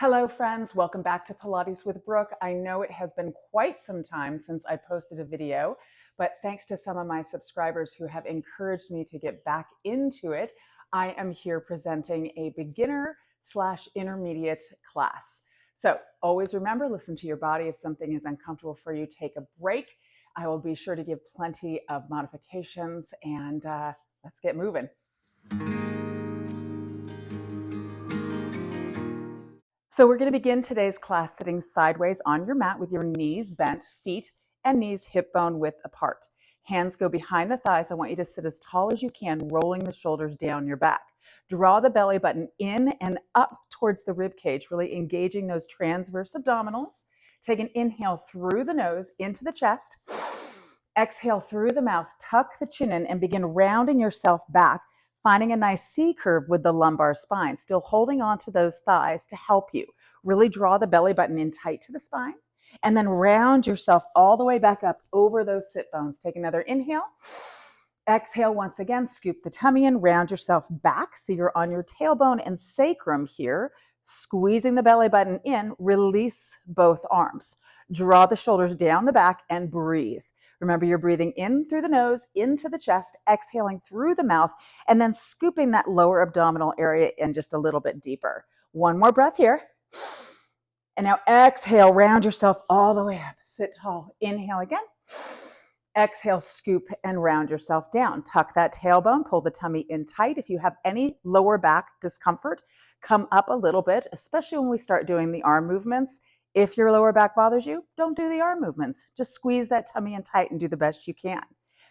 Hello friends, welcome back to Pilates with Brooke. I know it has been quite some time since I posted a video, but thanks to some of my subscribers who have encouraged me to get back into it, I am here presenting a beginner/intermediate class. So always remember, listen to your body. If something is uncomfortable for you, take a break. I will be sure to give plenty of modifications and let's get moving. So we're going to begin today's class sitting sideways on your mat with your knees bent, feet and knees hip bone width apart. Hands go behind the thighs. I want you to sit as tall as you can, rolling the shoulders down your back. Draw the belly button in and up towards the rib cage, really engaging those transverse abdominals. Take an inhale through the nose into the chest. Exhale through the mouth, tuck the chin in and begin rounding yourself back, finding a nice C curve with the lumbar spine, still holding on to those thighs to help you. Really draw the belly button in tight to the spine and then round yourself all the way back up over those sit bones. Take another inhale. Exhale once again, scoop the tummy in, round yourself back so you're on your tailbone and sacrum here, squeezing the belly button in, release both arms. Draw the shoulders down the back and breathe. Remember, you're breathing in through the nose, into the chest, exhaling through the mouth, and then scooping that lower abdominal area in just a little bit deeper. One more breath here. And now exhale, round yourself all the way up. Sit tall. Inhale again. Exhale, scoop and round yourself down. Tuck that tailbone, pull the tummy in tight. If you have any lower back discomfort, come up a little bit, especially when we start doing the arm movements. If your lower back bothers you, don't do the arm movements. Just squeeze that tummy in tight and do the best you can.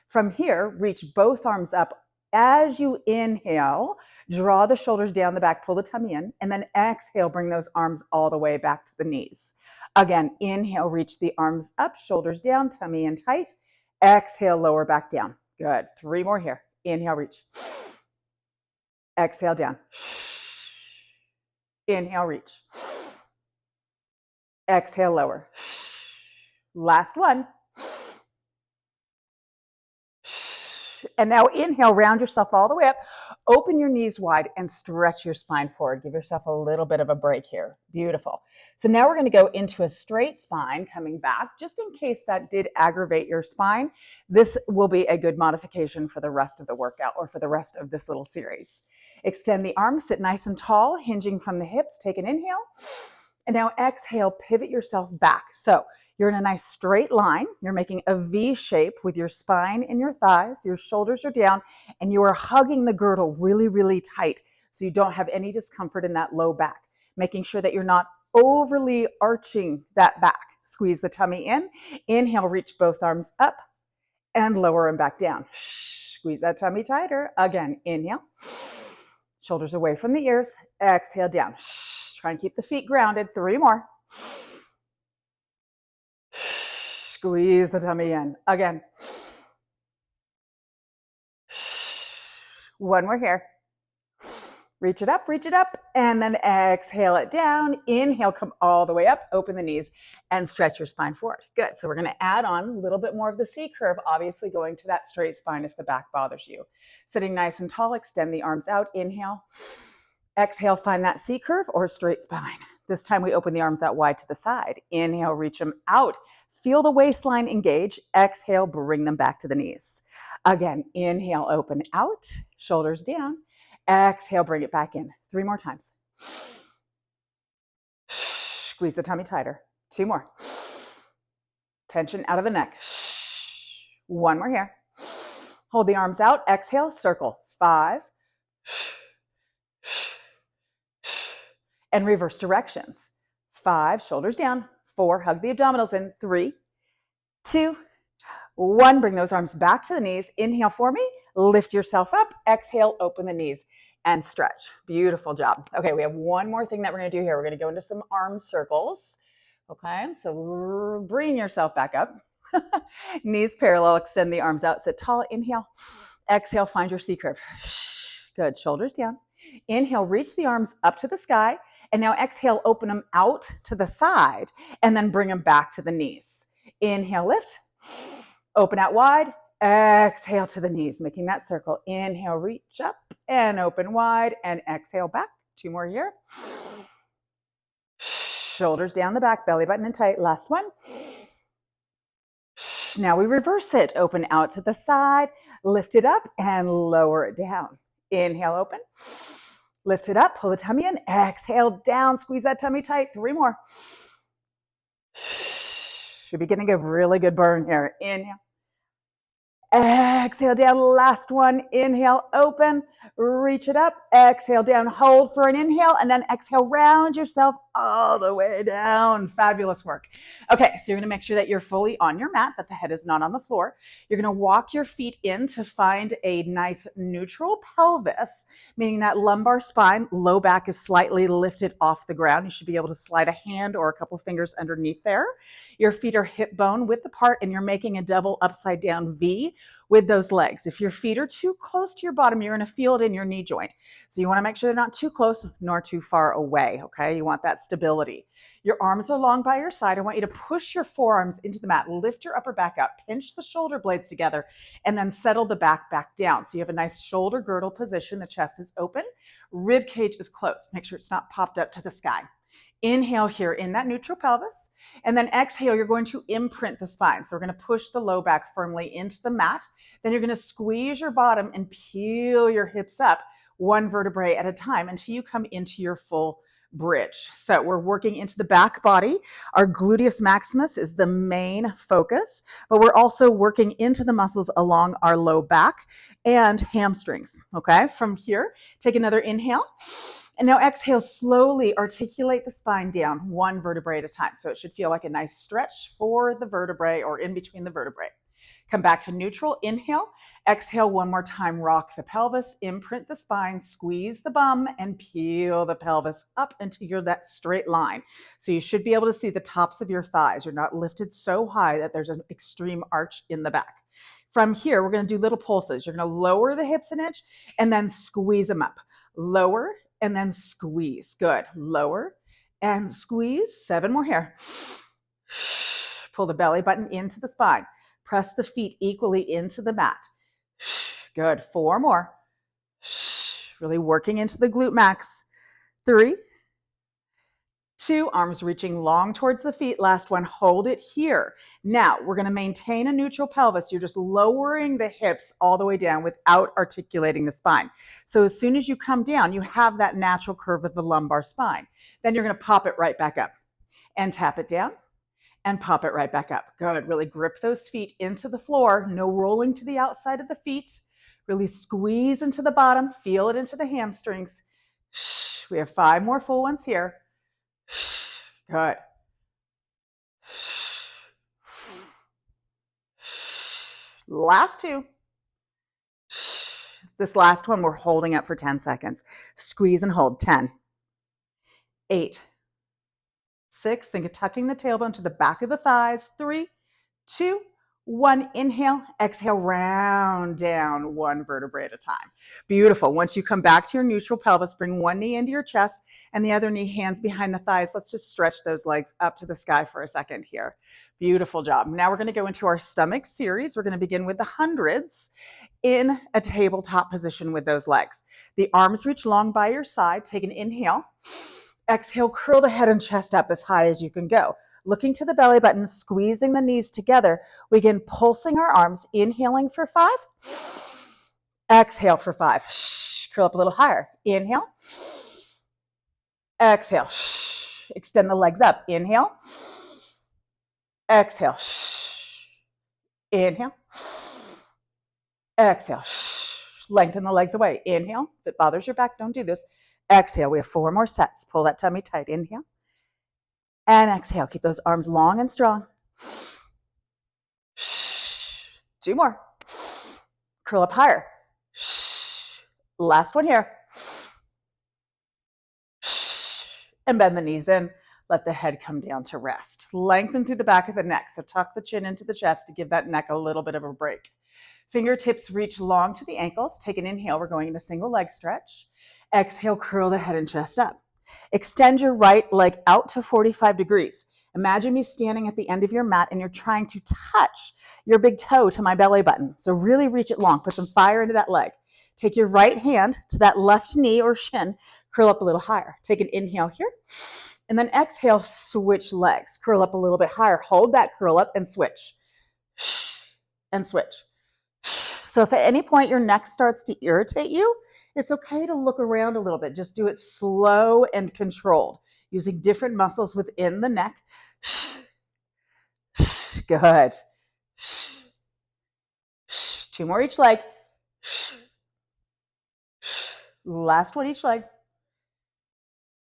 From here, reach both arms up. As you inhale, draw the shoulders down the back, pull the tummy in, and then exhale, bring those arms all the way back to the knees. Again, inhale, reach the arms up, shoulders down, tummy in tight. Exhale, lower back down. Good. 3 more here. Inhale, reach. Exhale, down. Inhale, reach. Exhale, lower. Last one. And now inhale, round yourself all the way up. Open your knees wide and stretch your spine forward. Give yourself a little bit of a break here. Beautiful. So now we're going to go into a straight spine coming back. Just in case that did aggravate your spine, this will be a good modification for the rest of the workout or for the rest of this little series. Extend the arms, sit nice and tall, hinging from the hips. Take an inhale. And now exhale, pivot yourself back. So you're in a nice straight line. You're making a V shape with your spine and your thighs. Your shoulders are down and you are hugging the girdle really, really tight so you don't have any discomfort in that low back. Making sure that you're not overly arching that back. Squeeze the tummy in. Inhale, reach both arms up and lower them back down. Squeeze that tummy tighter. Again, inhale. Shoulders away from the ears. Exhale, down. Try and keep the feet grounded. 3 more. Squeeze the tummy in. Again. 1 more here. Reach it up, and then exhale it down. Inhale, come all the way up, open the knees, and stretch your spine forward. Good. So we're going to add on a little bit more of the C curve, obviously going to that straight spine if the back bothers you. Sitting nice and tall, extend the arms out. Inhale. Exhale, find that C curve or straight spine. This time we open the arms out wide to the side. Inhale, reach them out. Feel the waistline engage. Exhale, bring them back to the knees. Again, inhale, open out, shoulders down. Exhale, bring it back in. 3 more times. Squeeze the tummy tighter. 2 more. Tension out of the neck. 1 more here. Hold the arms out. Exhale, circle. 5. And reverse directions. 5, shoulders down. 4, hug the abdominals in. 3, 2, 1. Bring those arms back to the knees. Inhale for me. Lift yourself up. Exhale, open the knees and stretch. Beautiful job. Okay, we have one more thing that we're going to do here. We're going to go into some arm circles. Okay, so bring yourself back up. Knees parallel, extend the arms out, sit tall. Inhale. Exhale, find your C curve. Good, shoulders down. Inhale, reach the arms up to the sky. And now exhale, open them out to the side and then bring them back to the knees. Inhale, lift. Open out wide. Exhale to the knees, making that circle. Inhale, reach up and open wide and exhale back. 2 more here. Shoulders down the back, belly button in tight. Last one. Now we reverse it. Open out to the side, lift it up and lower it down. Inhale, open. Lift it up, pull the tummy in. Exhale, down, squeeze that tummy tight. 3 more. Should be getting a really good burn here. Inhale. Exhale down, last one. Inhale, open, reach it up. Exhale down, hold for an inhale, and then exhale, round yourself all the way down. Fabulous work. Okay, so you're gonna make sure that you're fully on your mat, that the head is not on the floor. You're gonna walk your feet in to find a nice neutral pelvis, meaning that lumbar spine, low back is slightly lifted off the ground. You should be able to slide a hand or a couple fingers underneath there. Your feet are hip bone width apart, and you're making a double upside down V with those legs. If your feet are too close to your bottom, you're going to feel it in your knee joint. So you want to make sure they're not too close nor too far away, okay? You want that stability. Your arms are long by your side. I want you to push your forearms into the mat, lift your upper back up, pinch the shoulder blades together, and then settle the back down. So you have a nice shoulder girdle position. The chest is open, rib cage is closed. Make sure it's not popped up to the sky. Inhale here in that neutral pelvis, and then exhale, you're going to imprint the spine. So we're going to push the low back firmly into the mat. Then you're going to squeeze your bottom and peel your hips up 1 vertebrae at a time until you come into your full bridge. So we're working into the back body. Our gluteus maximus is the main focus, but we're also working into the muscles along our low back and hamstrings. Okay, from here, take another inhale. And now exhale, slowly articulate the spine down 1 vertebrae at a time. So it should feel like a nice stretch for the vertebrae or in between the vertebrae. Come back to neutral, inhale, exhale 1 more time, rock the pelvis, imprint the spine, squeeze the bum, and peel the pelvis up until you're that straight line. So you should be able to see the tops of your thighs. You're not lifted so high that there's an extreme arch in the back. From here, we're going to do little pulses. You're going to lower the hips an inch and then squeeze them up. Lower and then squeeze. Good. Lower and squeeze. 7 more here. Pull the belly button into the spine. Press the feet equally into the mat. Good. 4 more. Really working into the glute max. 3, 2, arms reaching long towards the feet. Last one, hold it here. Now, we're going to maintain a neutral pelvis. You're just lowering the hips all the way down without articulating the spine. So as soon as you come down, you have that natural curve of the lumbar spine. Then you're going to pop it right back up and tap it down and pop it right back up. Good. Really grip those feet into the floor. No rolling to the outside of the feet. Really squeeze into the bottom. Feel it into the hamstrings. We have 5 more full ones here. Good. Last 2. This last one we're holding up for 10 seconds. Squeeze and hold. 10, 8, 6. Think of tucking the tailbone to the back of the thighs. 3, 2, 1. Inhale, exhale, round down 1 vertebrae at a time. Beautiful. Once you come back to your neutral pelvis, bring 1 knee into your chest and the other knee, hands behind the thighs. Let's just stretch those legs up to the sky for a second here. Beautiful job. Now we're going to go into our stomach series. We're going to begin with the hundreds in a tabletop position with those legs. The arms reach long by your side. Take an inhale. Exhale, curl the head and chest up as high as you can go. Looking to the belly button, squeezing the knees together. We begin pulsing our arms, inhaling for 5. Exhale for 5. Curl up a little higher. Inhale. Exhale. Extend the legs up. Inhale. Exhale. Inhale. Exhale. Lengthen the legs away. Inhale. If it bothers your back, don't do this. Exhale. We have 4 more sets. Pull that tummy tight. Inhale. And exhale. Keep those arms long and strong. 2 more. Curl up higher. Last one here. And bend the knees in. Let the head come down to rest. Lengthen through the back of the neck. So tuck the chin into the chest to give that neck a little bit of a break. Fingertips reach long to the ankles. Take an inhale. We're going into single leg stretch. Exhale, curl the head and chest up. Extend your right leg out to 45 degrees. Imagine me standing at the end of your mat and you're trying to touch your big toe to my belly button. So really reach it long. Put some fire into that leg. Take your right hand to that left knee or shin. Curl up a little higher. Take an inhale here. And then exhale, switch legs. Curl up a little bit higher. Hold that curl up and switch. And switch. So if at any point your neck starts to irritate you, it's okay to look around a little bit. Just do it slow and controlled, using different muscles within the neck. Good. 2 more each leg. Last one each leg.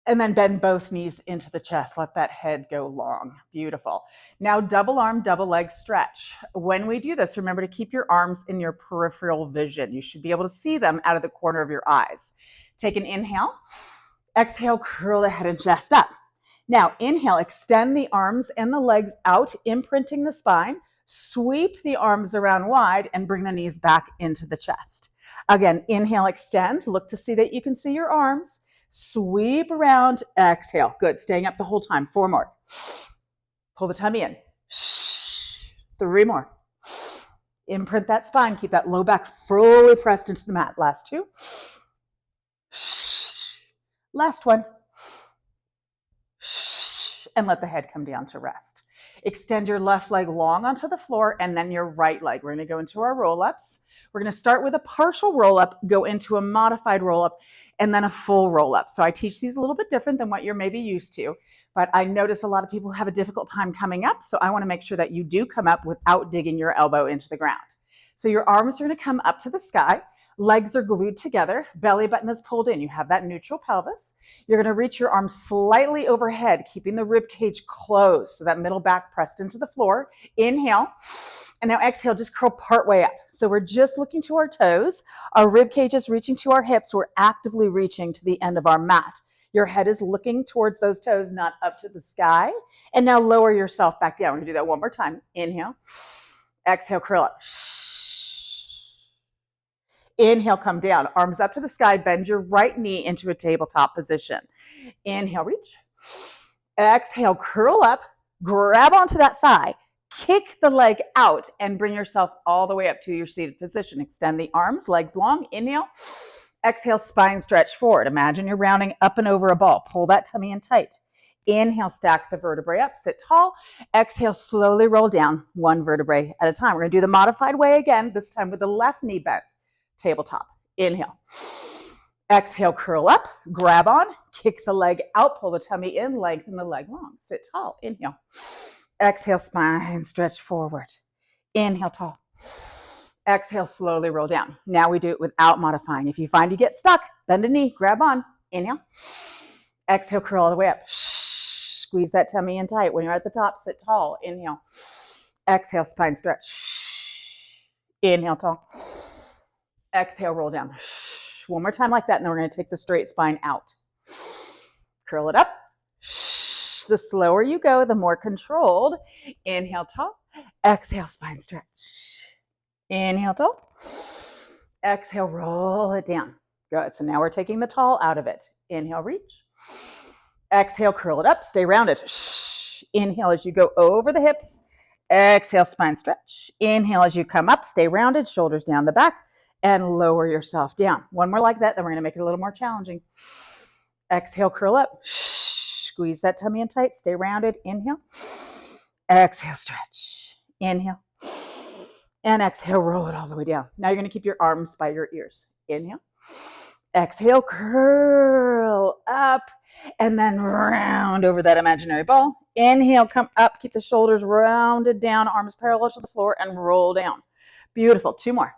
And then bend both knees into the chest. Let that head go long. Beautiful. Now double arm, double leg stretch. When we do this, remember to keep your arms in your peripheral vision. You should be able to see them out of the corner of your eyes. Take an inhale. Exhale, curl the head and chest up. Now inhale, extend the arms and the legs out, imprinting the spine. Sweep the arms around wide and bring the knees back into the chest. Again, inhale, extend. Look to see that you can see your arms. Sweep around, exhale. Good, staying up the whole time. 4 more. Pull the tummy in. 3 more. Imprint that spine. Keep that low back fully pressed into the mat. Last 2. Last 1. And let the head come down to rest. Extend your left leg long onto the floor and then your right leg. We're going to go into our roll-ups. We're going to start with a partial roll-up, go into a modified roll-up, and then a full roll-up. So I teach these a little bit different than what you're maybe used to, but I notice a lot of people have a difficult time coming up, so I want to make sure that you do come up without digging your elbow into the ground. So your arms are going to come up to the sky, legs are glued together, belly button is pulled in. You have that neutral pelvis. You're going to reach your arms slightly overhead, keeping the rib cage closed, so that middle back pressed into the floor. Inhale. And now exhale, just curl part way up. So we're just looking to our toes. Our rib cage is reaching to our hips. We're actively reaching to the end of our mat. Your head is looking towards those toes, not up to the sky. And now lower yourself back down. We're gonna do that one more time. Inhale, exhale, curl up. Inhale, come down. Arms up to the sky. Bend your right knee into a tabletop position. Inhale, reach. Exhale, curl up. Grab onto that thigh. Kick the leg out and bring yourself all the way up to your seated position. Extend the arms, legs long. Inhale. Exhale, spine stretch forward. Imagine you're rounding up and over a ball. Pull that tummy in tight. Inhale, stack the vertebrae up, sit tall. Exhale, slowly roll down 1 vertebrae at a time. We're going to do the modified way again, this time with the left knee bent. Tabletop. Inhale. Exhale, curl up, grab on, kick the leg out, pull the tummy in, lengthen the leg long. Sit tall. Inhale. Exhale, spine stretch forward. Inhale, tall. Exhale, slowly roll down. Now we do it without modifying. If you find you get stuck, bend a knee, grab on. Inhale. Exhale, curl all the way up. Squeeze that tummy in tight. When you're at the top, sit tall. Inhale. Exhale, spine stretch. Inhale, tall. Exhale, roll down. One more time like that, and then we're going to take the straight spine out. Curl it up. The slower you go, the more controlled. Inhale, tall. Exhale, spine stretch. Inhale, tall. Exhale, roll it down. Good. So now we're taking the tall out of it. Inhale, reach. Exhale, curl it up. Stay rounded. Inhale as you go over the hips. Exhale, spine stretch. Inhale as you come up. Stay rounded. Shoulders down the back. And lower yourself down. One more like that. Then we're going to make it a little more challenging. Exhale, curl up. Squeeze that tummy in tight. Stay rounded. Inhale. Exhale, stretch. Inhale. And exhale, roll it all the way down. Now you're going to keep your arms by your ears. Inhale. Exhale, curl up. And then round over that imaginary ball. Inhale, come up. Keep the shoulders rounded down. Arms parallel to the floor and roll down. Beautiful. 2 more.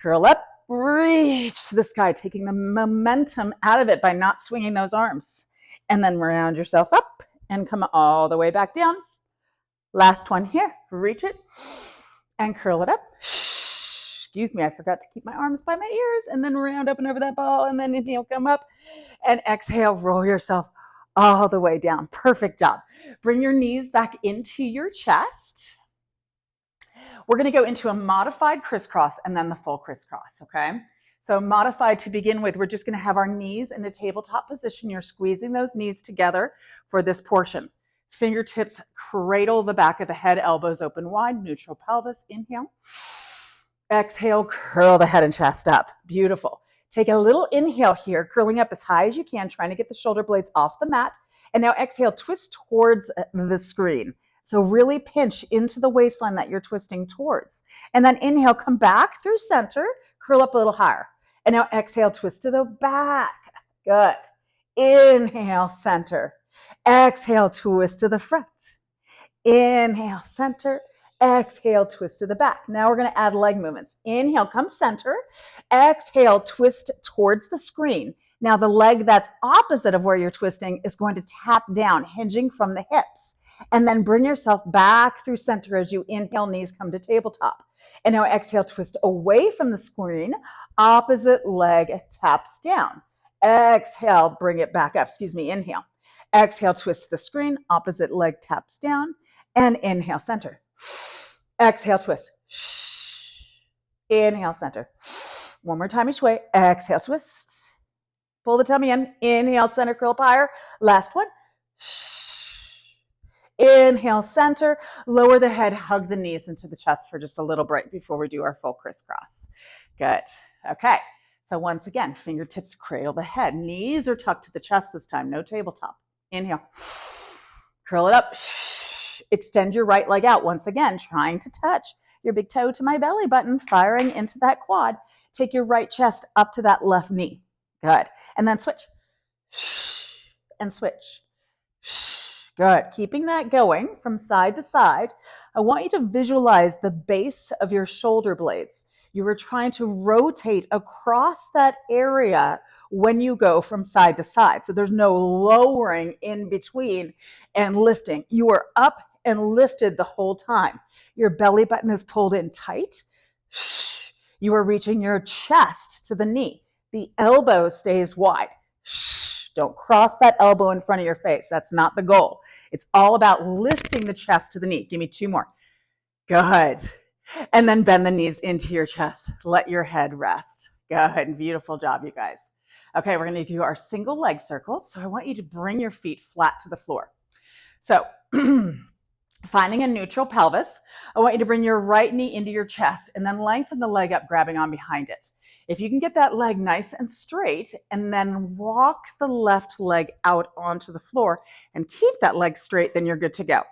Curl up. Reach to the sky, taking the momentum out of it by not swinging those arms. And then round yourself up and come all the way back down. Last one here. Reach it and curl it up. Excuse me, I forgot to keep my arms by my ears. And then round up and over that ball. And then inhale, come up. And exhale, roll yourself all the way down. Perfect job. Bring your knees back into your chest. We're going to go into a modified crisscross and then the full crisscross, okay? So modified to begin with, we're just going to have our knees in a tabletop position. You're squeezing those knees together for this portion. Fingertips cradle the back of the head, elbows open wide, neutral pelvis. Inhale. Exhale, curl the head and chest up. Beautiful. Take a little inhale here, curling up as high as you can, trying to get the shoulder blades off the mat. And now exhale, twist towards the screen. So really pinch into the waistline that you're twisting towards. And then inhale, come back through center, curl up a little higher. And now exhale, twist to the back. Good. Inhale, center. Exhale, twist to the front. Inhale, center. Exhale, twist to the back. Now we're going to add leg movements. Inhale, come center. Exhale, twist towards the screen. Now the leg that's opposite of where you're twisting is going to tap down, hinging from the hips. And then bring yourself back through center as you inhale, knees come to tabletop. And now exhale, twist away from the screen. Opposite leg taps down. Exhale, bring it back up. Inhale. Exhale, twist the screen. Opposite leg taps down. And inhale, center. Exhale, twist. Inhale, center. One more time each way. Exhale, twist. Pull the tummy in. Inhale, center, curl up higher. Last one. Inhale, center. Lower the head, hug the knees into the chest for just a little break before we do our full crisscross. Good. Okay. So once again, fingertips cradle the head. Knees are tucked to the chest this time. No tabletop. Inhale. Curl it up. Extend your right leg out. Once again, trying to touch your big toe to my belly button, firing into that quad. Take your right chest up to that left knee. Good. And then switch. And switch. Good. Keeping that going from side to side. I want you to visualize the base of your shoulder blades. You are trying to rotate across that area when you go from side to side. So there's no lowering in between and lifting. You are up and lifted the whole time. Your belly button is pulled in tight. You are reaching your chest to the knee. The elbow stays wide. Don't cross that elbow in front of your face. That's not the goal. It's all about lifting the chest to the knee. Give me two more. Good. And then bend the knees into your chest. Let your head rest. Good. Beautiful job, you guys. Okay, we're going to do our single leg circles. So I want you to bring your feet flat to the floor. So finding a neutral pelvis, I want you to bring your right knee into your chest and then lengthen the leg up, grabbing on behind it. If you can get that leg nice and straight and then walk the left leg out onto the floor and keep that leg straight, then you're good to go.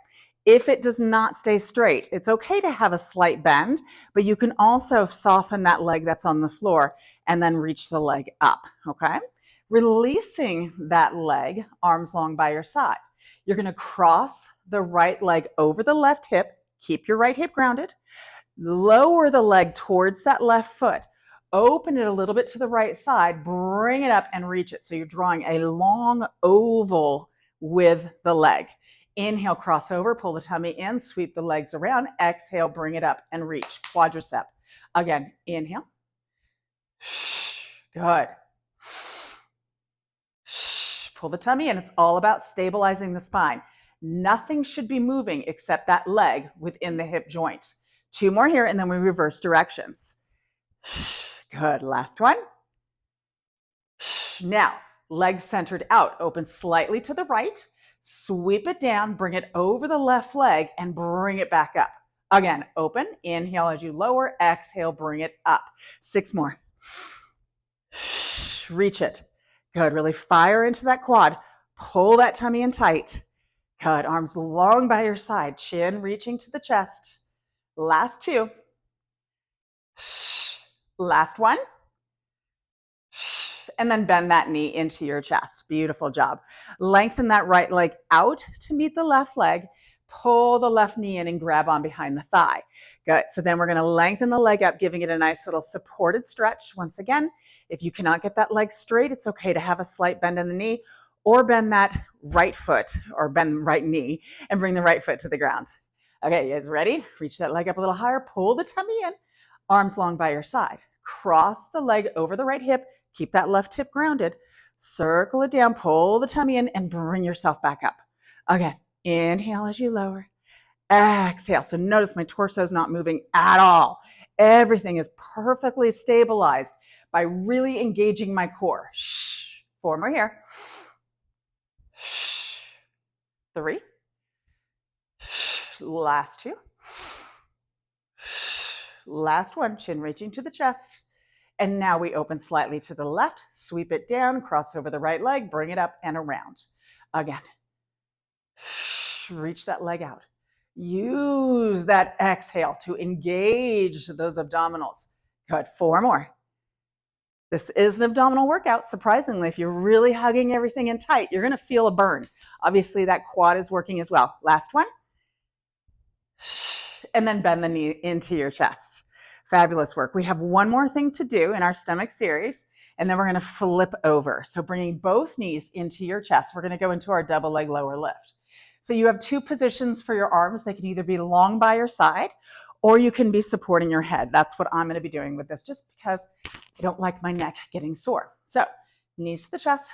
If it does not stay straight, it's okay to have a slight bend, but you can also soften that leg that's on the floor and then reach the leg up, okay? Releasing that leg, arms long by your side. You're gonna cross the right leg over the left hip, keep your right hip grounded, lower the leg towards that left foot, open it a little bit to the right side, bring it up and reach it. So you're drawing a long oval with the leg. Inhale, cross over, pull the tummy in, sweep the legs around. Exhale, bring it up and reach, quadricep. Again, inhale. Good. Pull the tummy in. It's all about stabilizing the spine. Nothing should be moving except that leg within the hip joint. Two more here, and then we reverse directions. Good. Last one. Now, legs centered out. Open slightly to the right. Sweep it down, bring it over the left leg, and bring it back up. Again, open. Inhale as you lower. Exhale, bring it up. 6 more. Reach it. Good. Really fire into that quad. Pull that tummy in tight. Good. Arms long by your side. Chin reaching to the chest. Last 2. Last 1. And then bend that knee into your chest. Beautiful job. Lengthen that right leg out to meet the left leg. Pull the left knee in and grab on behind the thigh. Good. So then we're going to lengthen the leg up, giving it a nice little supported stretch. Once again, if you cannot get that leg straight, it's okay to have a slight bend in the knee or bend that right foot or bend the right knee and bring the right foot to the ground. Okay, you guys ready? Reach that leg up a little higher. Pull the tummy in. Arms long by your side. Cross the leg over the right hip. Keep that left hip grounded. Circle it down, pull the tummy in, and bring yourself back up. Again, inhale as you lower. Exhale. So notice my torso is not moving at all. Everything is perfectly stabilized by really engaging my core. 4 more here. 3. Last 2. Last 1. Chin reaching to the chest. And now we open slightly to the left, sweep it down, cross over the right leg, bring it up and around. Again, Reach that leg out. Use that exhale to engage those abdominals. Good. 4 more. This is an abdominal workout. Surprisingly, if you're really hugging everything in tight, you're going to feel a burn. Obviously, that quad is working as well. Last one. And then bend the knee into your chest. Fabulous work. We have one more thing to do in our stomach series, and then we're going to flip over. So bringing both knees into your chest, we're going to go into our double leg lower lift. So you have 2 positions for your arms. They can either be long by your side, or you can be supporting your head. That's what I'm going to be doing with this, just because I don't like my neck getting sore. So knees to the chest,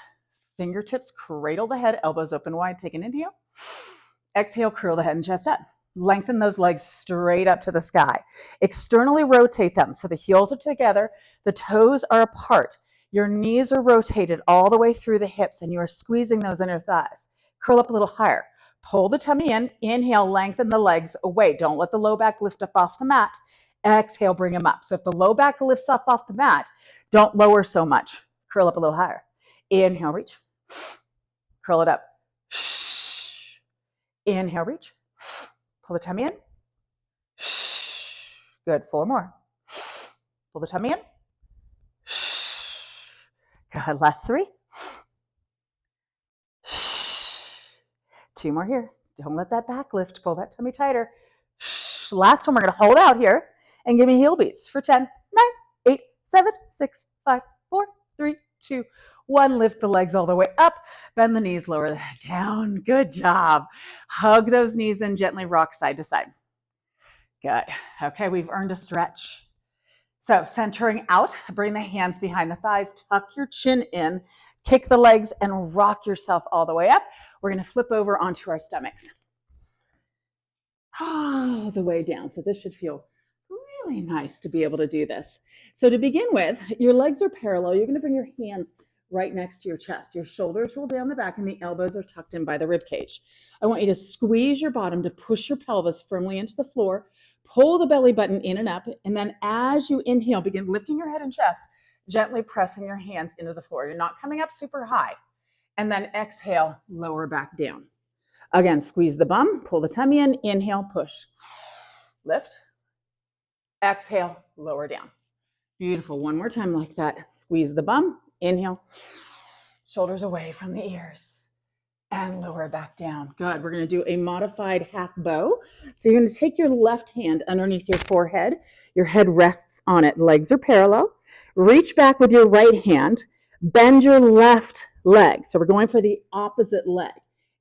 fingertips cradle the head, elbows open wide. Take an inhale. Exhale, curl the head and chest up. Lengthen those legs straight up to the sky. Externally rotate them so the heels are together, the toes are apart. Your knees are rotated all the way through the hips, and you are squeezing those inner thighs. Curl up a little higher. Pull the tummy in. Inhale, lengthen the legs away. Don't let the low back lift up off the mat. Exhale, bring them up. So if the low back lifts up off the mat, don't lower so much. Curl up a little higher. Inhale, reach. Curl it up. Inhale, reach. Pull the tummy in. Good. 4 more. Pull the tummy in. Good. Last 3. 2 more here. Don't let that back lift. Pull that tummy tighter. Last one, we're going to hold out here and give me heel beats for 10, 9, 8, 7, 6, 5, 4, 3, 2, 1. Lift the legs all the way up. Bend the knees, lower the head down. Good job. Hug those knees and gently rock side to side. Good. Okay, we've earned a stretch. So centering out, bring the hands behind the thighs, tuck your chin in, kick the legs, and rock yourself all the way up. We're going to flip over onto our stomachs. All the way down. So this should feel really nice to be able to do this. So to begin with, your legs are parallel. You're going to bring your hands right next to your chest. Your shoulders roll down the back and the elbows are tucked in by the rib cage. I want you to squeeze your bottom to push your pelvis firmly into the floor. Pull the belly button in and up. And then as you inhale, begin lifting your head and chest, gently pressing your hands into the floor. You're not coming up super high. And then exhale, lower back down. Again, squeeze the bum, pull the tummy in, inhale, push. Lift. Exhale, lower down. Beautiful. One more time like that. Squeeze the bum, inhale. Shoulders away from the ears. And lower back down. Good. We're going to do a modified half bow. So you're going to take your left hand underneath your forehead. Your head rests on it. Legs are parallel. Reach back with your right hand. Bend your left leg. So we're going for the opposite leg.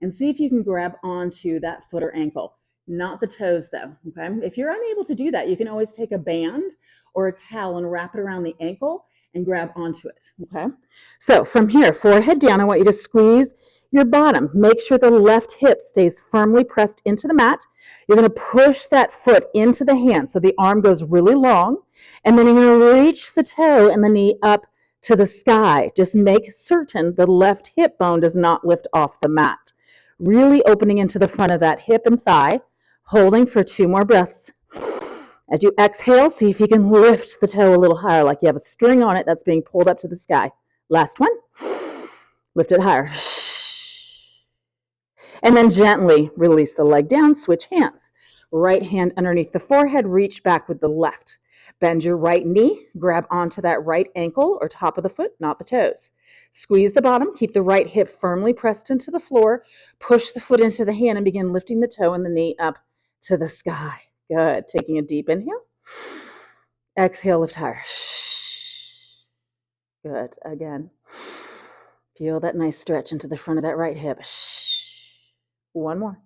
And see if you can grab onto that foot or ankle. Not the toes though, okay? If you're unable to do that, you can always take a band or a towel and wrap it around the ankle and grab onto it, okay? So from here, forehead down, I want you to squeeze your bottom. Make sure the left hip stays firmly pressed into the mat. You're going to push that foot into the hand so the arm goes really long, and then you're going to reach the toe and the knee up to the sky. Just make certain the left hip bone does not lift off the mat. Really opening into the front of that hip and thigh, holding for 2 more breaths. As you exhale, see if you can lift the toe a little higher, like you have a string on it that's being pulled up to the sky. Last one. Lift it higher. And then gently release the leg down, switch hands. Right hand underneath the forehead, reach back with the left. Bend your right knee, grab onto that right ankle or top of the foot, not the toes. Squeeze the bottom, keep the right hip firmly pressed into the floor, push the foot into the hand and begin lifting the toe and the knee up to the sky. Good. Taking a deep inhale. Exhale, lift higher. Good. Again. Feel that nice stretch into the front of that right hip. One more.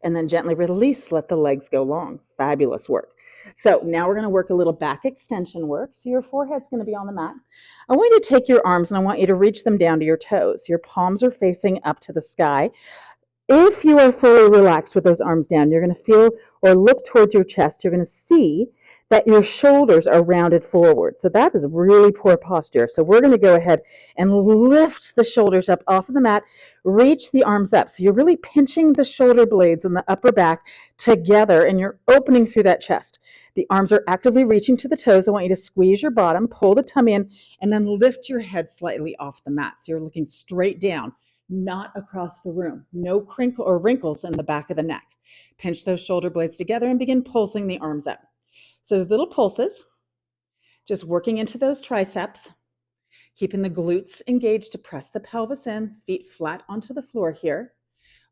And then gently release, let the legs go long. Fabulous work. So now we're going to work a little back extension work. So your forehead's going to be on the mat. I want you to take your arms and I want you to reach them down to your toes. Your palms are facing up to the sky. If you are fully relaxed with those arms down, you're going to feel or look towards your chest. You're going to see that your shoulders are rounded forward. So that is really poor posture. So we're going to go ahead and lift the shoulders up off of the mat, reach the arms up. So you're really pinching the shoulder blades and the upper back together and you're opening through that chest. The arms are actively reaching to the toes. I want you to squeeze your bottom, pull the tummy in, and then lift your head slightly off the mat. So you're looking straight down, not across the room. No crinkle or wrinkles in the back of the neck. Pinch those shoulder blades together and begin pulsing the arms up. So little pulses, just working into those triceps, keeping the glutes engaged to press the pelvis in, feet flat onto the floor here.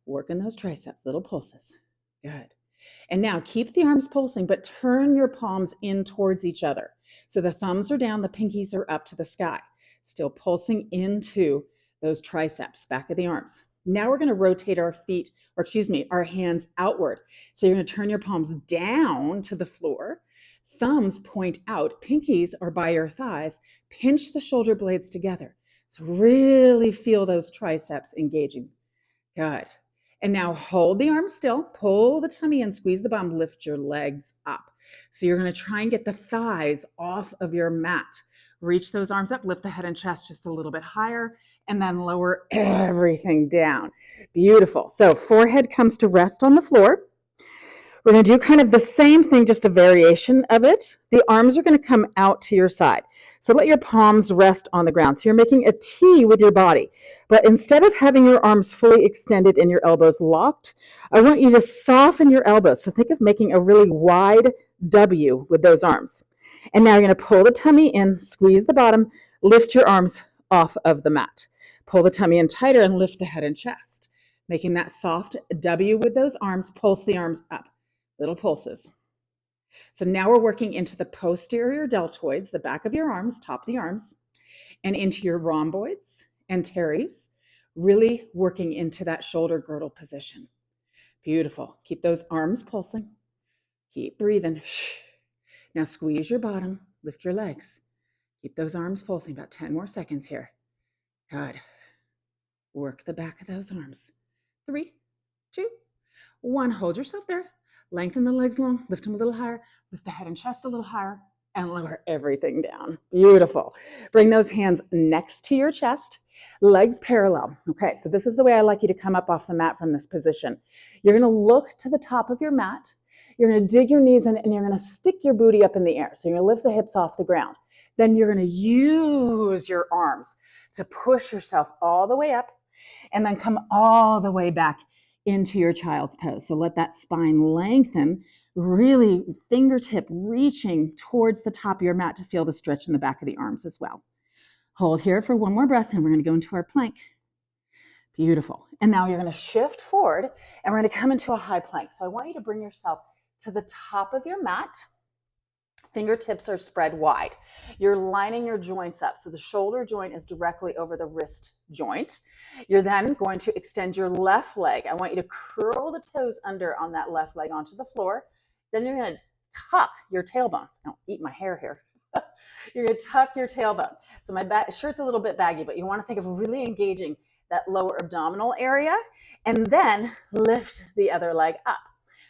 Working those triceps, little pulses. Good. And now keep the arms pulsing, but turn your palms in towards each other. So the thumbs are down, the pinkies are up to the sky. Still pulsing into those triceps, back of the arms. Now we're going to rotate our feet, or excuse me, our hands outward. So you're going to turn your palms down to the floor. Thumbs point out, pinkies are by your thighs. Pinch the shoulder blades together. So really feel those triceps engaging. Good. And now hold the arms still, pull the tummy in, squeeze the bum, lift your legs up. So you're going to try and get the thighs off of your mat. Reach those arms up, lift the head and chest just a little bit higher, and then lower everything down. Beautiful. So forehead comes to rest on the floor. We're going to do kind of the same thing, just a variation of it. The arms are going to come out to your side. So let your palms rest on the ground. So you're making a T with your body. But instead of having your arms fully extended and your elbows locked, I want you to soften your elbows. So think of making a really wide W with those arms. And now you're going to pull the tummy in, squeeze the bottom, lift your arms off of the mat. Pull the tummy in tighter and lift the head and chest. Making that soft W with those arms, pulse the arms up. Little pulses. So now we're working into the posterior deltoids, the back of your arms, top of the arms, and into your rhomboids and teres, really working into that shoulder girdle position. Beautiful. Keep those arms pulsing. Keep breathing. Now squeeze your bottom, lift your legs. Keep those arms pulsing, about 10 more seconds here. Good. Work the back of those arms. 3, 2, 1. Hold yourself there. Lengthen the legs long, lift them a little higher, lift the head and chest a little higher, and lower everything down. Beautiful. Bring those hands next to your chest, legs parallel. Okay, so this is the way I like you to come up off the mat from this position. You're going to look to the top of your mat. You're going to dig your knees in, and you're going to stick your booty up in the air. So you're going to lift the hips off the ground. Then you're going to use your arms to push yourself all the way up and then come all the way back into your child's pose. So let that spine lengthen, really fingertip reaching towards the top of your mat to feel the stretch in the back of the arms as well. Hold here for one more breath and we're going to go into our plank. Beautiful. And now you're going to shift forward and we're going to come into a high plank. So I want you to bring yourself to the top of your mat. Fingertips are spread wide. You're lining your joints up. So the shoulder joint is directly over the wrist joint. You're then going to extend your left leg. I want you to curl the toes under on that left leg onto the floor. Then you're going to tuck your tailbone. Don't eat my hair here. You're going to tuck your tailbone. So my shirt's a little bit baggy, but you want to think of really engaging that lower abdominal area and then lift the other leg up.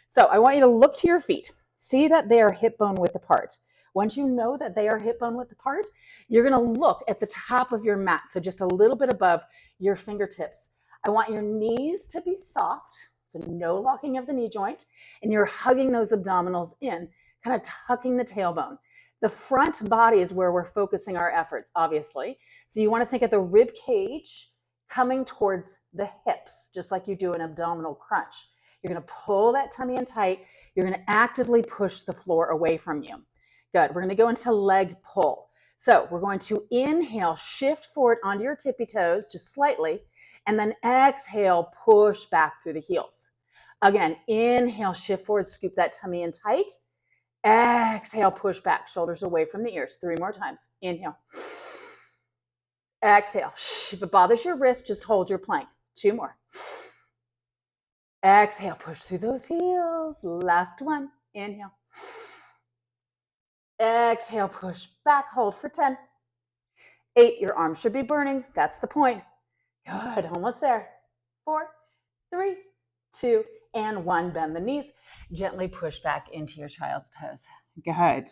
So I want you to look to your feet. See that they are hip bone width apart. Once you know that they are hip bone width apart, you're going to look at the top of your mat, so just a little bit above your fingertips. I want your knees to be soft, so no locking of the knee joint, and you're hugging those abdominals in, kind of tucking the tailbone. The front body is where we're focusing our efforts, obviously. So you want to think of the rib cage coming towards the hips, just like you do an abdominal crunch. You're going to pull that tummy in tight. You're going to actively push the floor away from you. Good. We're going to go into leg pull. So we're going to inhale, shift forward onto your tippy toes just slightly, and then exhale, push back through the heels. Again, inhale, shift forward, scoop that tummy in tight. Exhale, push back, shoulders away from the ears. 3 more times. Inhale. Exhale. If it bothers your wrist, just hold your plank. 2 more. Exhale, push through those heels. Last one. Inhale. Exhale, push back, hold for 10. 8, your arms should be burning. That's the point. Good, almost there. 4, 3, 2, and 1. Bend the knees. Gently push back into your child's pose. Good.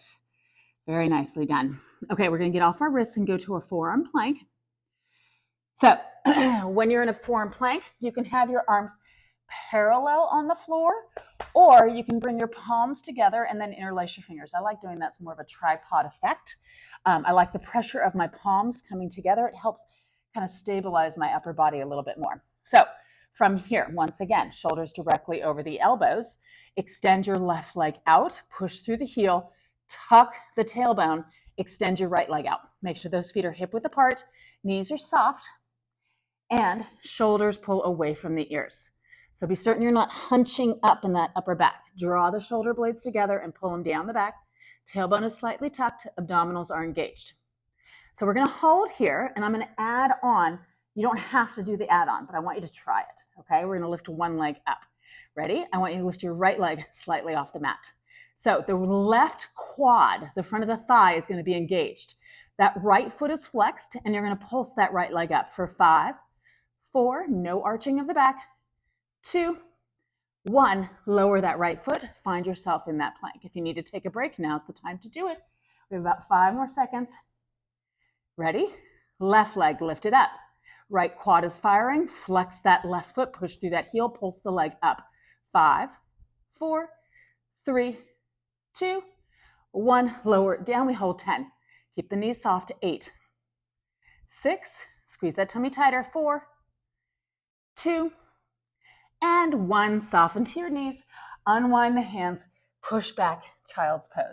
Very nicely done. Okay, we're going to get off our wrists and go to a forearm plank. So when you're in a forearm plank, you can have your arms parallel on the floor, Or you can bring your palms together and then interlace your fingers. I like doing that. It's more of a tripod effect. I like the pressure of my palms coming together. It helps kind of stabilize my upper body a little bit more. So from here, once again, shoulders directly over the elbows. Extend your left leg out, push through the heel, tuck the tailbone, extend your right leg out. Make sure those feet are hip width apart, knees are soft, and shoulders pull away from the ears. So be certain you're not hunching up in that upper back. Draw the shoulder blades together and pull them down the back. Tailbone is slightly tucked, abdominals are engaged. So we're going to hold here, and I'm going to add on. You don't have to do the add-on, but I want you to try it, okay? We're going to lift one leg up. Ready? I want you to lift your right leg slightly off the mat. So the left quad, the front of the thigh, is going to be engaged. That right foot is flexed, and you're going to pulse that right leg up for 5, 4, no arching of the back, 2, 1, lower that right foot, find yourself in that plank. If you need to take a break, now's the time to do it. We have about 5 more seconds. Ready? Left leg lifted up. Right quad is firing, flex that left foot, push through that heel, pulse the leg up. 5, 4, 3, 2, 1, lower it down, we hold 10. Keep the knees soft, 8, 6, squeeze that tummy tighter, 4, 2, and 1, soften to your knees, unwind the hands, push back, child's pose.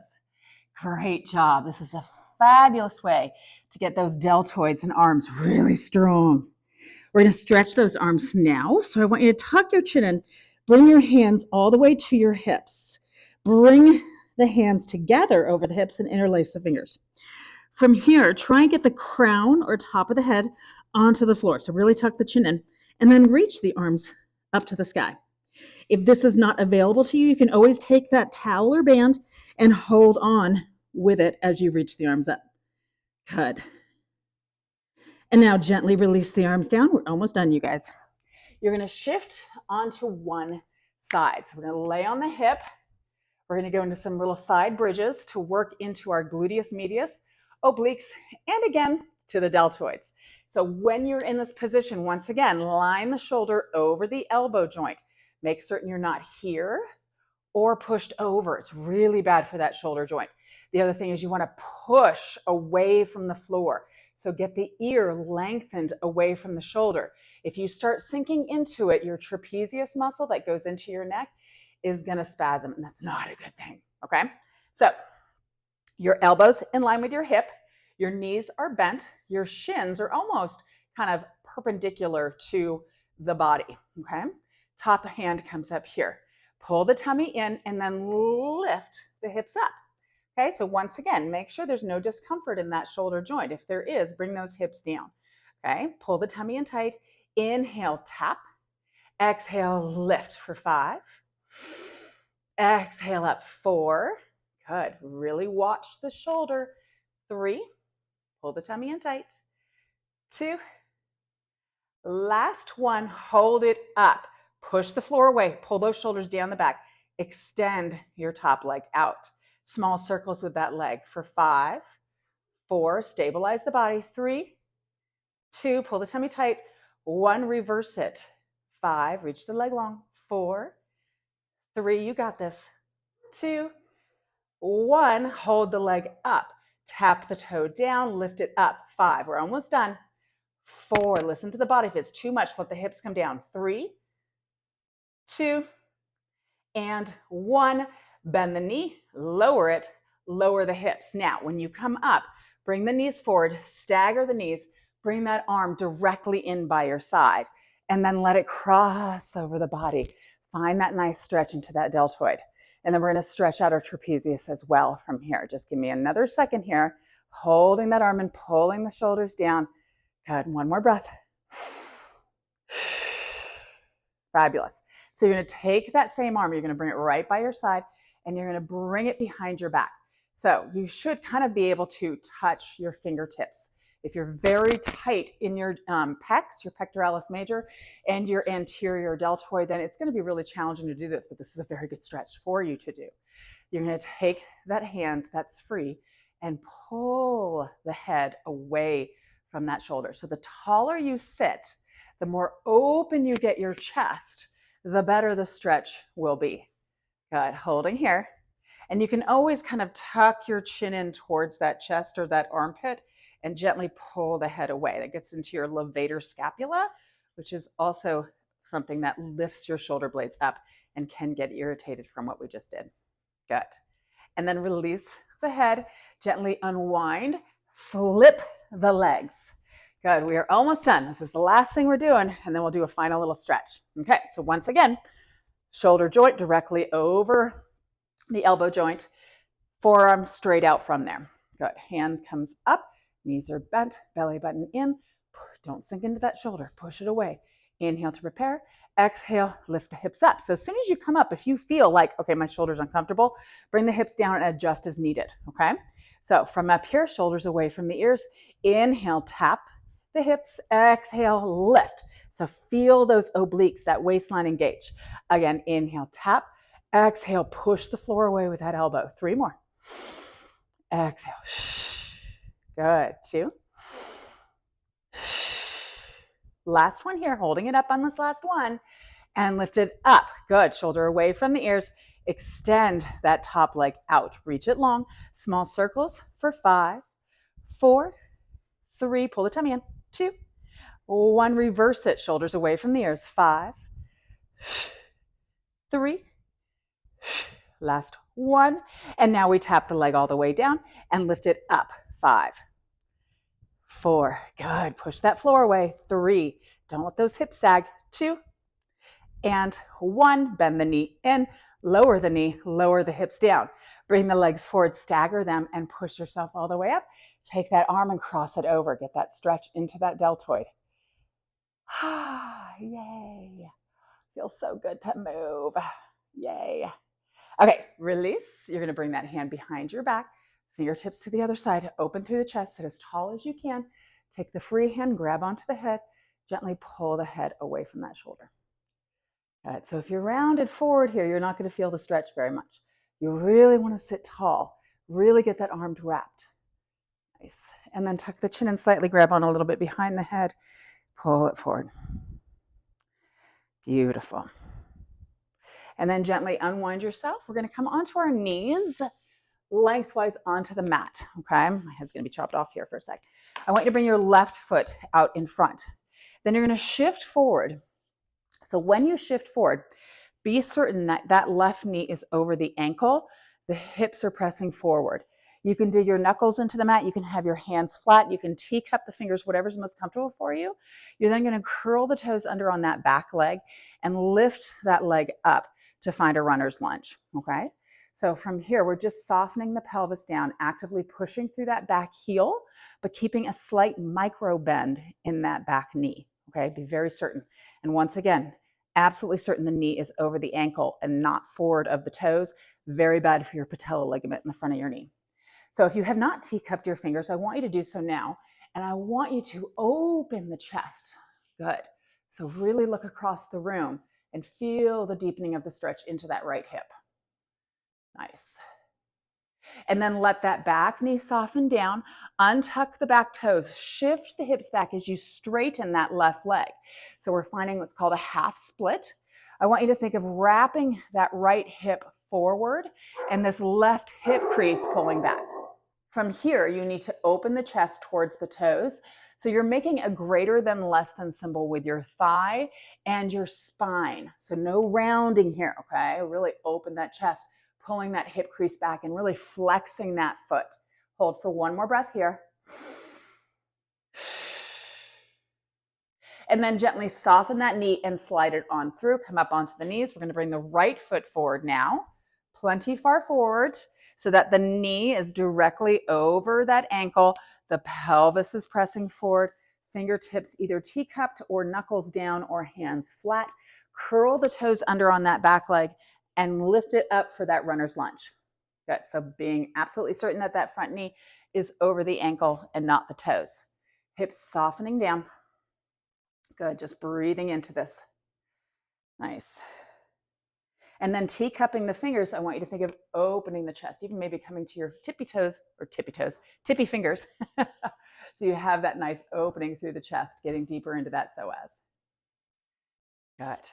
Great job. This is a fabulous way to get those deltoids and arms really strong. We're going to stretch those arms now. So I want you to tuck your chin in, bring your hands all the way to your hips. Bring the hands together over the hips and interlace the fingers. From here, try and get the crown or top of the head onto the floor. So really tuck the chin in and then reach the arms up to the sky. If this is not available to you, you can always take that towel or band and hold on with it as you reach the arms up. Good. And now gently release the arms down. We're almost done, you guys. You're going to shift onto one side. So we're going to lay on the hip. We're going to go into some little side bridges to work into our gluteus medius, obliques, and again, to the deltoids. So when you're in this position, once again, line the shoulder over the elbow joint. Make certain you're not here or pushed over. It's really bad for that shoulder joint. The other thing is you want to push away from the floor. So get the ear lengthened away from the shoulder. If you start sinking into it, your trapezius muscle that goes into your neck is going to spasm, and that's not a good thing, okay? So your elbows in line with your hip, your knees are bent, your shins are almost kind of perpendicular to the body, okay? Top hand comes up here. Pull the tummy in and then lift the hips up. Okay, so once again, make sure there's no discomfort in that shoulder joint. If there is, bring those hips down. Okay, pull the tummy in tight. Inhale, tap. Exhale, lift for 5. Exhale up, 4. Good. Really watch the shoulder. 3. Pull the tummy in tight. 2. Last one, hold it up. Push the floor away. Pull those shoulders down the back. Extend your top leg out. Small circles with that leg for 5, 4, stabilize the body. 3, 2, pull the tummy tight. 1, reverse it. 5, reach the leg long. 4, 3, you got this. 2, 1, hold the leg up. Tap the toe down, lift it up. 5, we're almost done. 4, listen to the body. If it's too much, let the hips come down. 3, 2, and 1. Bend the knee, lower it, lower the hips. Now, when you come up, bring the knees forward, stagger the knees, bring that arm directly in by your side, and then let it cross over the body. Find that nice stretch into that deltoid. And then we're going to stretch out our trapezius as well from here. Just give me another second here, holding that arm and pulling the shoulders down. Good. One more breath. Fabulous. So you're going to take that same arm, you're going to bring it right by your side, and you're going to bring it behind your back. So you should kind of be able to touch your fingertips. If you're very tight in your pecs, your pectoralis major, and your anterior deltoid, then it's going to be really challenging to do this, but this is a very good stretch for you to do. You're going to take that hand that's free and pull the head away from that shoulder. So the taller you sit, the more open you get your chest, the better the stretch will be. Good, holding here. And you can always kind of tuck your chin in towards that chest or that armpit and gently pull the head away. That gets into your levator scapula, which is also something that lifts your shoulder blades up and can get irritated from what we just did. Good. And then release the head, gently unwind, flip the legs. Good, we are almost done. This is the last thing we're doing, and then we'll do a final little stretch. Okay, so once again, shoulder joint directly over the elbow joint, forearm straight out from there. Good, hands comes up, knees are bent, belly button in. Don't sink into that shoulder, push it away. Inhale to prepare, exhale, lift the hips up. So as soon as you come up, if you feel like, okay, my shoulder's uncomfortable, bring the hips down and adjust as needed, okay? So from up here, shoulders away from the ears, inhale, tap the hips, exhale, lift. So feel those obliques, that waistline engage. Again, inhale, tap, exhale, push the floor away with that elbow. 3 more. Exhale. Good. 2. Last one here, holding it up on this last one and lift it up. Good. Shoulder away from the ears. Extend that top leg out. Reach it long. Small circles for 5, 4, 3. Pull the tummy in. 2, 1. Reverse it. Shoulders away from the ears. 5, 3. Last 1. And now we tap the leg all the way down and lift it up. 5, 4. Good. Push that floor away. 3. Don't let those hips sag. 2 and 1. Bend the knee in. Lower the knee. Lower the hips down. Bring the legs forward. Stagger them and push yourself all the way up. Take that arm and cross it over. Get that stretch into that deltoid. Yay. Feels so good to move. Yay. Okay, release. You're going to bring that hand behind your back. Fingertips to the other side. Open through the chest. Sit as tall as you can. Take the free hand, grab onto the head. Gently pull the head away from that shoulder. All right, so if you're rounded forward here, you're not going to feel the stretch very much. You really want to sit tall. Really get that arm wrapped. Nice. And then tuck the chin in slightly, grab on a little bit behind the head. Pull it forward. Beautiful. And then gently unwind yourself. We're going to come onto our knees, lengthwise onto the mat, okay? My head's going to be chopped off here for a sec. I want you to bring your left foot out in front. Then you're going to shift forward. So when you shift forward, be certain that that left knee is over the ankle. The hips are pressing forward. You can dig your knuckles into the mat. You can have your hands flat. You can teacup the fingers, whatever's most comfortable for you. You're then going to curl the toes under on that back leg and lift that leg up to find a runner's lunge, okay? So from here, we're just softening the pelvis down, actively pushing through that back heel, but keeping a slight micro bend in that back knee, okay? Be very certain. And once again, absolutely certain the knee is over the ankle and not forward of the toes. Very bad for your patella ligament in the front of your knee. So if you have not teacupped your fingers, I want you to do so now. And I want you to open the chest. Good. So really look across the room and feel the deepening of the stretch into that right hip. Nice. And then let that back knee soften down. Untuck the back toes. Shift the hips back as you straighten that left leg. So we're finding what's called a half split. I want you to think of wrapping that right hip forward and this left hip crease pulling back. From here, you need to open the chest towards the toes. So you're making a greater than less than symbol with your thigh and your spine. So no rounding here, okay? Really open that chest, pulling that hip crease back and really flexing that foot. Hold for 1 more breath here. And then gently soften that knee and slide it on through. Come up onto the knees. We're going to bring the right foot forward now. Plenty far forward so that the knee is directly over that ankle. The pelvis is pressing forward. Fingertips either teacupped or knuckles down or hands flat. Curl the toes under on that back leg and lift it up for that runner's lunge. Good. So being absolutely certain that that front knee is over the ankle and not the toes. Hips softening down. Good. Just breathing into this. Nice. And then teacupping the fingers, I want you to think of opening the chest, even maybe coming to your tippy fingers. So you have that nice opening through the chest, getting deeper into that psoas. Good.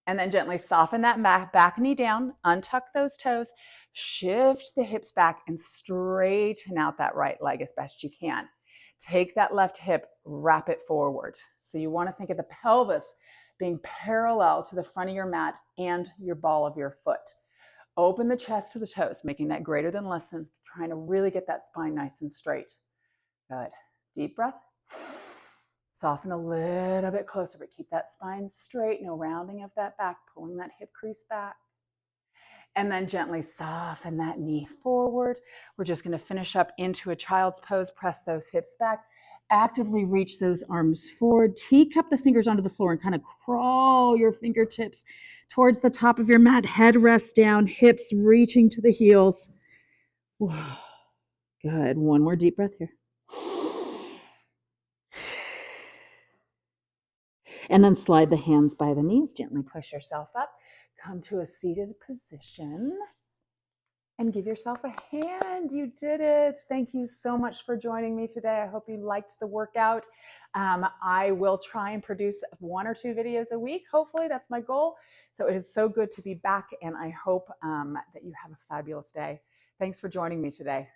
And then gently soften that back knee down, untuck those toes, shift the hips back and straighten out that right leg as best you can. Take that left hip, wrap it forward. So you want to think of the pelvis being parallel to the front of your mat and your ball of your foot. Open the chest to the toes, making that greater than less than, trying to really get that spine nice and straight. Good. Deep breath. Soften a little bit closer, but keep that spine straight. No rounding of that back, pulling that hip crease back. And then gently soften that knee forward. We're just going to finish up into a child's pose. Press those hips back. Actively reach those arms forward. Teacup the fingers onto the floor and kind of crawl your fingertips towards the top of your mat. Head rests down, hips reaching to the heels. Good. One more deep breath here. And then slide the hands by the knees. Gently push yourself up. Come to a seated position. And give yourself a hand. You did it. Thank you so much for joining me today. I hope you liked the workout. I will try and produce 1 or 2 videos a week. Hopefully, that's my goal. So it is so good to be back, and I hope that you have a fabulous day. Thanks for joining me today.